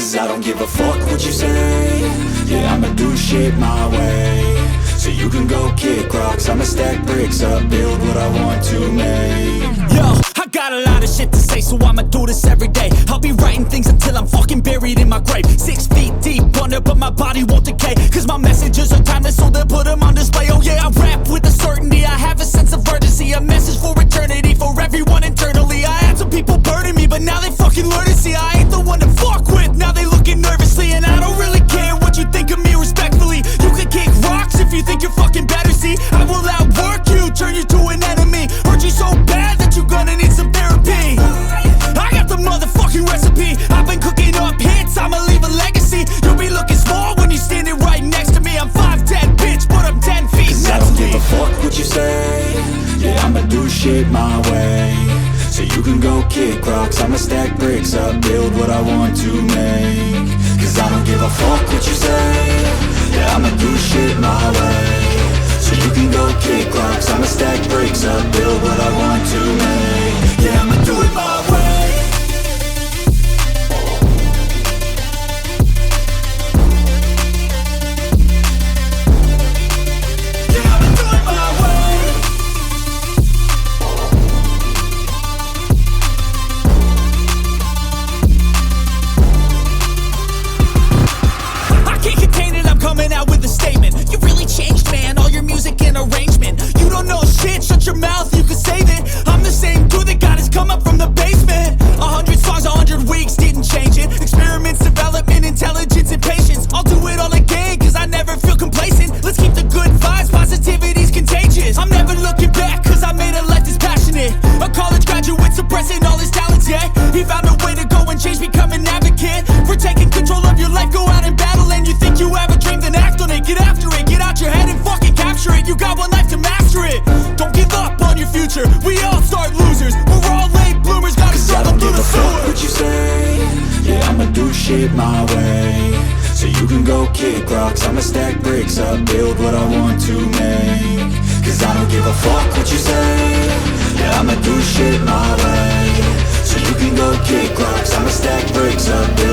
Cause I don't give a fuck what you say. Yeah, I'ma do shit my way. So you can go kick rocks, I'ma stack bricks up, build what I want to make. Yo, I got a lot of shit to say, so I'ma do this every day. I'll be writing things until I'm fucking buried in my grave. 6 feet deep under, but my body won't decay. Cause my messages are timeless, so they'll put them on display. Oh yeah, I rap with a certainty, I have a sense of urgency. A message for eternity, for everyone internally. I had some people burning me, but now they fucking learn to see I ain't the one to fuck with, now they looking nervously. And I don't really care what you think of me respectfully. You can kick rocks if you think you're fucking better, see. I will outwork you, turn you to an enemy. Hurt you so bad that you're gonna need some therapy. I got the motherfucking recipe. I've been cooking up hits, I'ma leave a legacy. You'll be looking small when you're standing right next to me. I'm 5'10", bitch, but I'm 10 feet Cause next I don't to me. give a fuck what you say. Yeah, I'ma do shit my way. So you can go kick rocks, I'ma stack bricks up, build what I want to make. Cause I don't give a fuck what you say. Yeah, I'ma do shit my way. So you can go kick rocks, I'ma stack bricks up, build what I want to make. Yeah, I'ma do it my way. Yeah, I'ma do it my way. I can't contain it, I'm coming out with a statement. You really changed, man, all your music and arrangement. You don't know shit, shut your mouth, you can save it. I'm the same dude that got his come up from the basement. 100 songs, 100 weeks, didn't change it. Experiments, development, intelligence, and patience. I'll do it all again, cause I never feel complacent. Let's keep the good vibes, positivity's contagious. I'm never looking back, cause I made a life that's passionate. A college graduate suppressing all his talents, yeah. He found a way to go and change, become an advocate. For taking control of your life, go out and battle. And you think you have a dream, then act on it. Get after it, get out your head and fucking capture it. You got one life to master it. Don't give up on your future, we all start losers. We're all late bloomers, gotta Cause I struggle don't through give the a fuck sewer. what you say. Yeah, I'ma do shit my way. So you can go kick rocks, I'ma stack bricks up, build what I want to make. Cause I don't give a fuck what you say. Yeah, I'ma do shit my way. So you can go kick rocks, I'ma stack bricks up, build